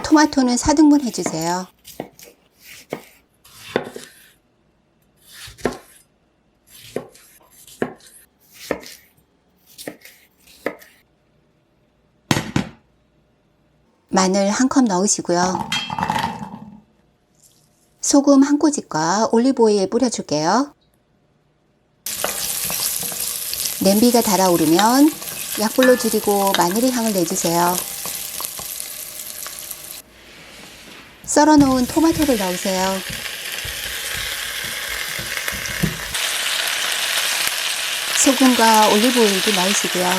토마토는 4등분 해주세요. 마늘 1컵 넣으시고요. 소금 1꼬집과 올리브오일 뿌려줄게요. 냄비가 달아오르면 약불로 줄이고 마늘의 향을 내주세요. 썰어놓은 토마토를 넣으세요. 소금과 올리브오일도 넣으시고요.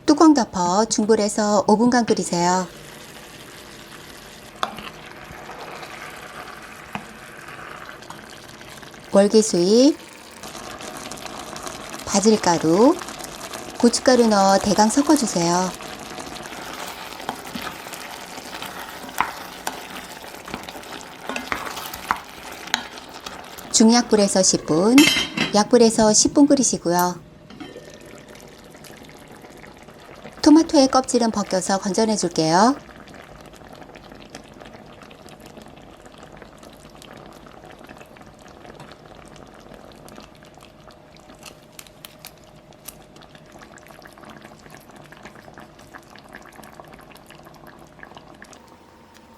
뚜껑 덮어 중불에서 5분간 끓이세요. 월계수잎, 바질가루, 고춧가루 넣어 대강 섞어주세요. 중약불에서 10분, 약불에서 10분 끓이시고요. 토마토의 껍질은 벗겨서 건져내 줄게요.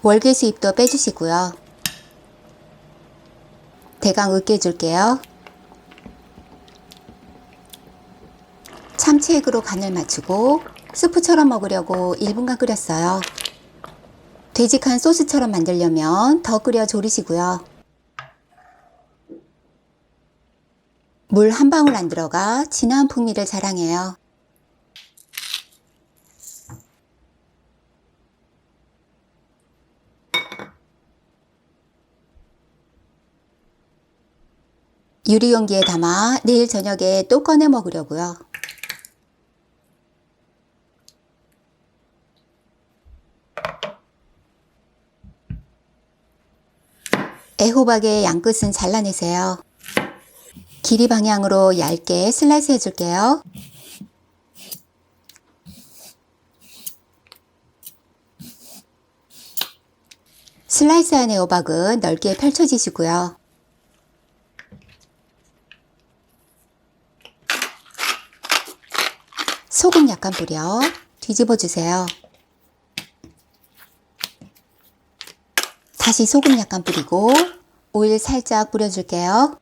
월계수잎도 빼주시고요. 대강 으깨줄게요. 참치액으로 간을 맞추고 스프처럼 먹으려고 1분간 끓였어요. 되직한 소스처럼 만들려면 더 끓여 졸이시고요. 물 한 방울 안 들어가 진한 풍미를 자랑해요. 유리용기에 담아 내일 저녁에 또 꺼내 먹으려고요. 애호박의 양끝은 잘라내세요. 길이 방향으로 얇게 슬라이스 해줄게요. 슬라이스한 애호박은 넓게 펼쳐지시고요. 소금 약간 뿌려 뒤집어 주세요. 다시 소금 약간 뿌리고 오일 살짝 뿌려줄게요.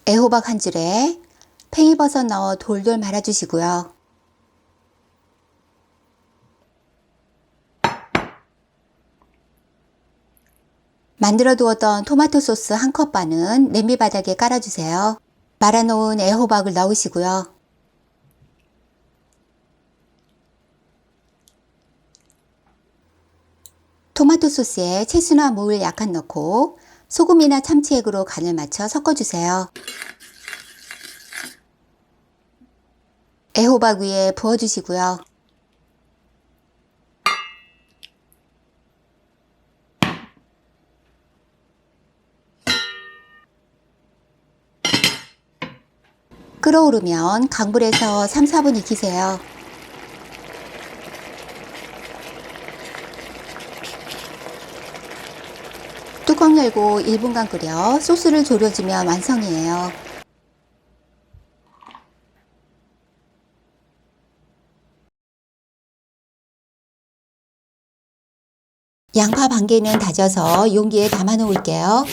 애호박 한 줄에 팽이버섯 넣어 돌돌 말아주시고요. 만들어 두었던 토마토 소스 1컵 반은 냄비 바닥에 깔아주세요. 말아놓은 애호박을 넣으시고요. 토마토 소스에 채소나 무를 약간 넣고 소금이나 참치액으로 간을 맞춰 섞어주세요. 애호박 위에 부어주시고요. 끓어오르면 강불에서 3-4분 익히세요. 뚜껑 열고 1분간 끓여 소스를 졸여주면 완성이에요. 양파 반 개는 다져서 용기에 담아 놓을게요.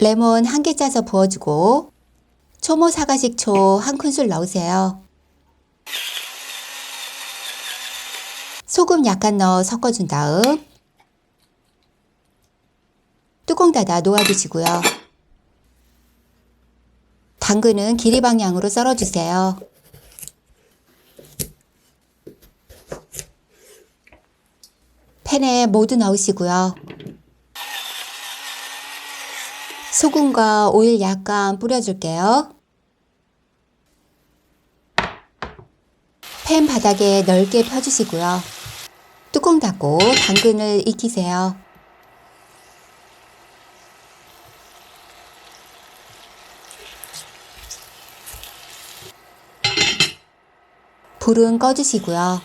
레몬 1개 짜서 부어주고 초모 사과식초 1큰술 넣으세요. 소금 약간 넣어 섞어준 다음 뚜껑 닫아 놓아두시고요. 당근은 길이 방향으로 썰어주세요. 팬에 모두 넣으시고요. 소금과 오일 약간 뿌려줄게요. 팬 바닥에 넓게 펴주시고요. 뚜껑 닫고 당근을 익히세요. 불은 꺼주시고요.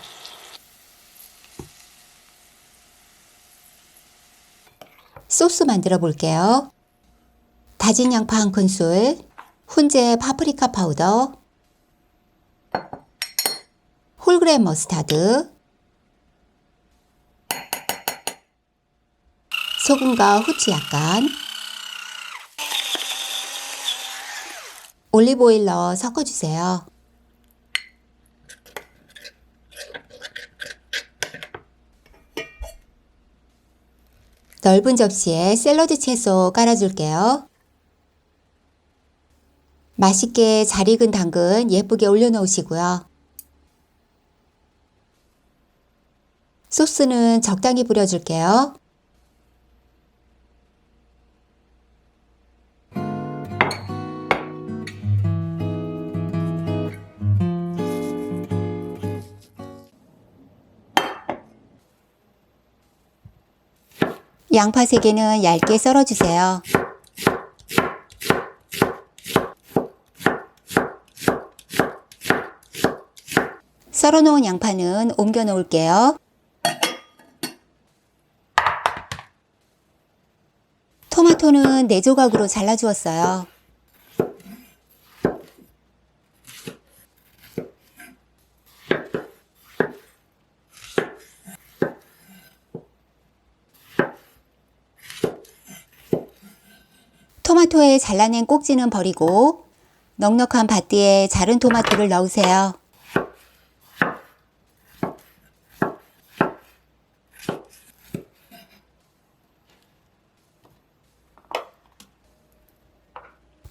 소스 만들어 볼게요. 다진 양파 1큰술, 훈제 파프리카 파우더, 홀그램 머스타드, 소금과 후추 약간, 올리브오일 넣어 섞어주세요. 넓은 접시에 샐러드 채소 깔아줄게요. 맛있게 잘 익은 당근 예쁘게 올려놓으시고요. 소스는 적당히 뿌려줄게요. 양파 3개는 얇게 썰어주세요. 썰어놓은 양파는 옮겨 놓을게요. 토마토는 4조각으로 잘라주었어요. 토마토에 잘라낸 꼭지는 버리고 넉넉한 밭뒤에 자른 토마토를 넣으세요.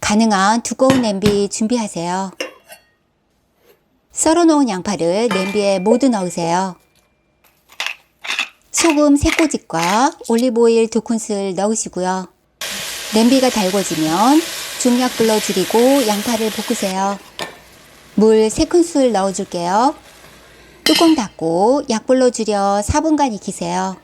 가능한 두꺼운 냄비 준비하세요. 썰어놓은 양파를 냄비에 모두 넣으세요. 소금 3꼬집과 올리브오일 2큰술 넣으시고요. 냄비가 달궈지면 중약불로 줄이고 양파를 볶으세요. 물 3큰술 넣어줄게요. 뚜껑 닫고 약불로 줄여 4분간 익히세요.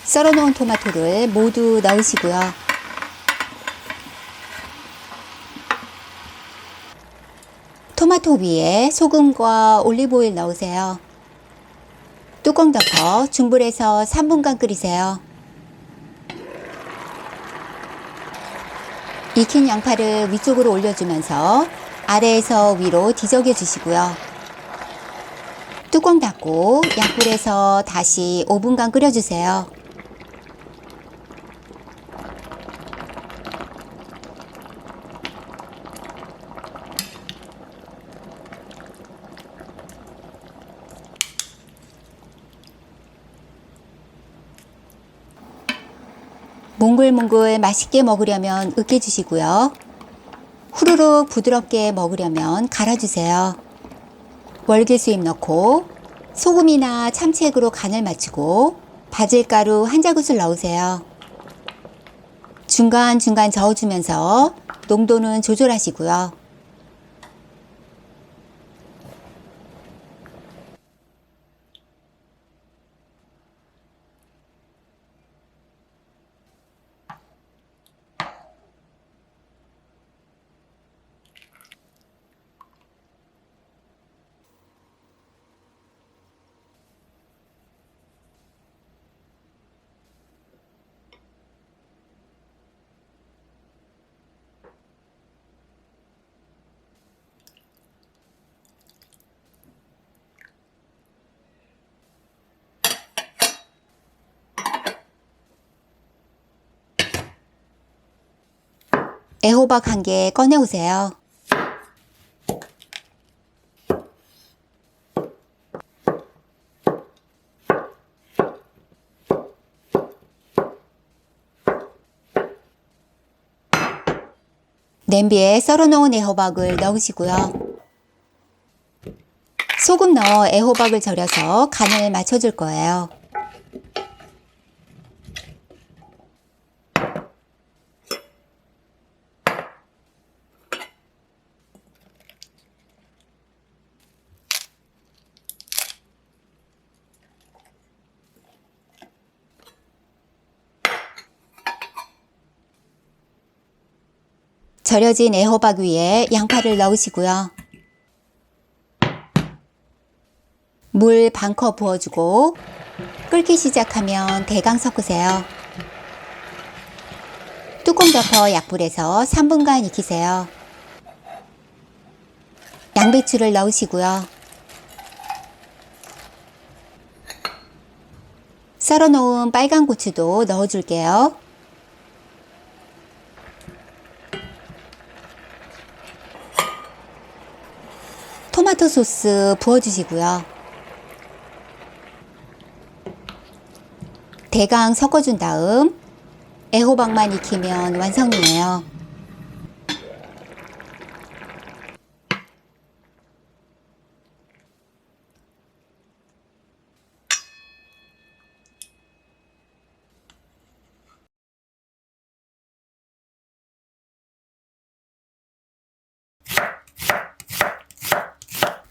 썰어놓은 토마토를 모두 넣으시고요. 토마토 위에 소금과 올리브오일 넣으세요. 뚜껑 덮어 중불에서 3분간 끓이세요. 익힌 양파를 위쪽으로 올려주면서 아래에서 위로 뒤적여 주시고요. 뚜껑 닫고 약불에서 다시 5분간 끓여주세요. 몽글몽글 맛있게 먹으려면 으깨주시고요. 후루룩 부드럽게 먹으려면 갈아주세요. 월계수잎 넣고 소금이나 참치액으로 간을 맞추고 바질가루 1자굿을 넣으세요. 중간중간 저어주면서 농도는 조절하시고요. 애호박 1개 꺼내오세요. 냄비에 썰어놓은 애호박을 넣으시고요. 소금 넣어 애호박을 절여서 간을 맞춰줄 거예요. 절여진 애호박 위에 양파를 넣으시고요. 물 반 컵 부어주고 끓기 시작하면 대강 섞으세요. 뚜껑 덮어 약불에서 3분간 익히세요. 양배추를 넣으시고요. 썰어놓은 빨간 고추도 넣어줄게요. 토마토 소스 부어주시고요. 대강 섞어준 다음 애호박만 익히면 완성이에요.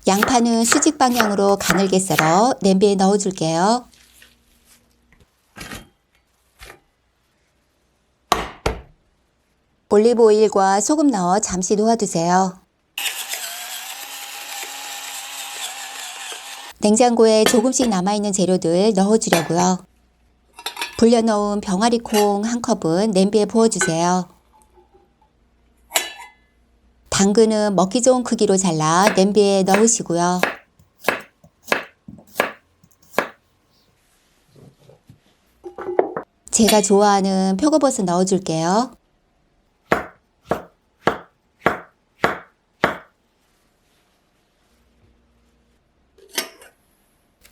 양파는 수직 방향으로 가늘게 썰어 냄비에 넣어줄게요. 올리브 오일과 소금 넣어 잠시 놓아두세요. 냉장고에 조금씩 남아있는 재료들 넣어주려고요. 불려놓은 병아리 콩 1컵은 냄비에 부어주세요. 당근은 먹기 좋은 크기로 잘라 냄비에 넣으시고요. 제가 좋아하는 표고버섯 넣어줄게요.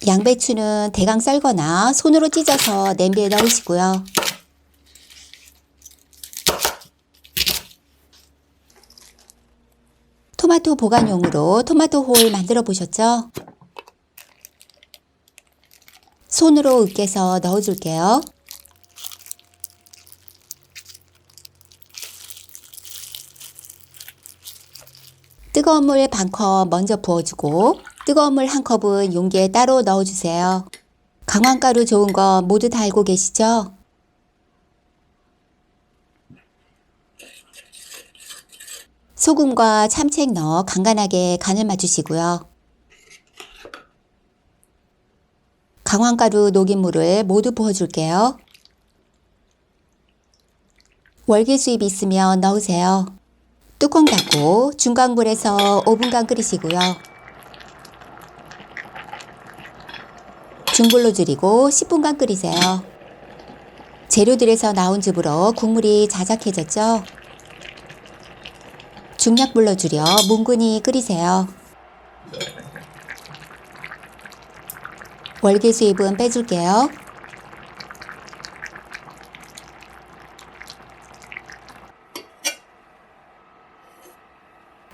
양배추는 대강 썰거나 손으로 찢어서 냄비에 넣으시고요. 토마토 보관용으로 토마토 홀 만들어 보셨죠? 손으로 으깨서 넣어줄게요. 뜨거운 물 반 컵 먼저 부어주고 뜨거운 물 1컵은 용기에 따로 넣어주세요. 강황가루 좋은 거 모두 다 알고 계시죠? 소금과 참치액 넣어 간간하게 간을 맞추시고요. 강황가루 녹인 물을 모두 부어줄게요. 월계수잎 있으면 넣으세요. 뚜껑 닫고 중강불에서 5분간 끓이시고요. 중불로 줄이고 10분간 끓이세요. 재료들에서 나온 즙으로 국물이 자작해졌죠? 중약불로 줄여 뭉근히 끓이세요. 월계수잎은 빼줄게요.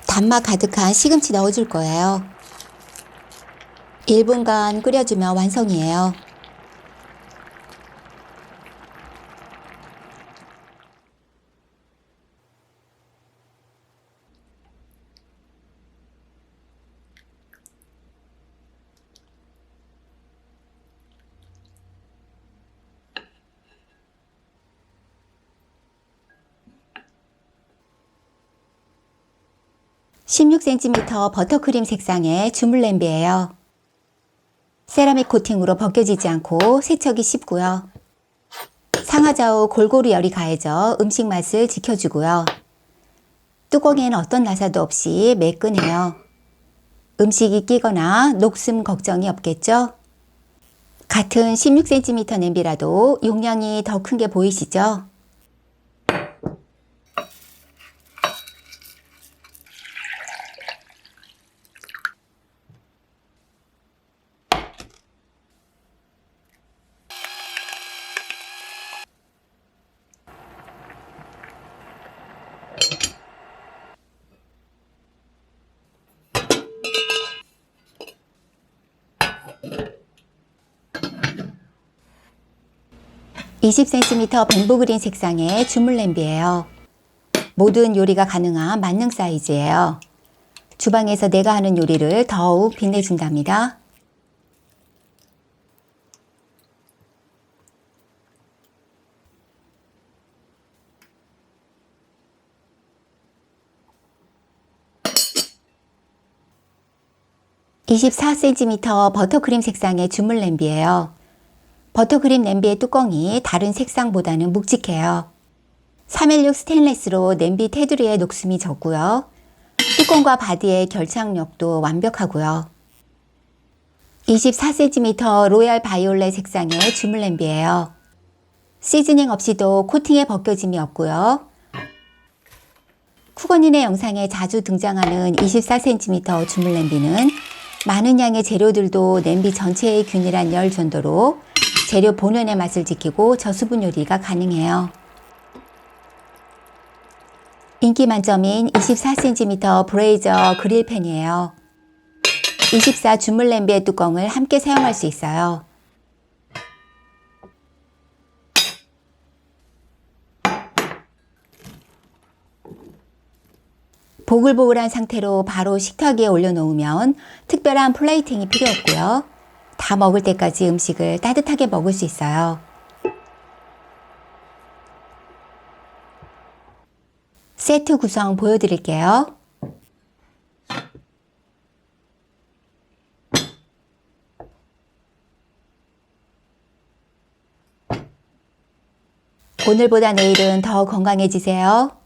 단맛 가득한 시금치 넣어줄 거예요. 1분간 끓여주면 완성이에요. (16cm) 버터크림 색상의 주물 냄비예요. 세라믹 코팅으로 벗겨지지 않고 세척이 쉽고요. 상하좌우 골고루 열이 가해져 음식 맛을 지켜주고요. 뚜껑에는 어떤 나사도 없이 매끈해요. 음식이 끼거나 녹슨 걱정이 없겠죠? 같은 16cm 냄비라도 용량이 더 큰 게 보이시죠? (20cm) 벤보그린 색상의 주물 냄비예요. 모든 요리가 가능한 만능 사이즈예요. 주방에서 내가 하는 요리를 더욱 빛내준답니다. 24cm 버터크림 색상의 주물 냄비예요. 버터크림 냄비의 뚜껑이 다른 색상보다는 묵직해요. 316 스테인리스로 냄비 테두리에 녹슨이 적고요. 뚜껑과 바디의 결착력도 완벽하고요. 24cm 로얄 바이올렛 색상의 주물 냄비예요. 시즈닝 없이도 코팅에 벗겨짐이 없고요. 쿠거닌의 영상에 자주 등장하는 24cm 주물 냄비는 많은 양의 재료들도 냄비 전체의 균일한 열 전도로 재료 본연의 맛을 지키고 저수분 요리가 가능해요. 인기 만점인 24cm 브레이저 그릴팬이에요. 24 주물 냄비의 뚜껑을 함께 사용할 수 있어요. 보글보글한 상태로 바로 식탁 위에 올려놓으면 특별한 플레이팅이 필요 없고요. 다 먹을 때까지 음식을 따뜻하게 먹을 수 있어요. 세트 구성 보여드릴게요. 오늘보다 내일은 더 건강해지세요.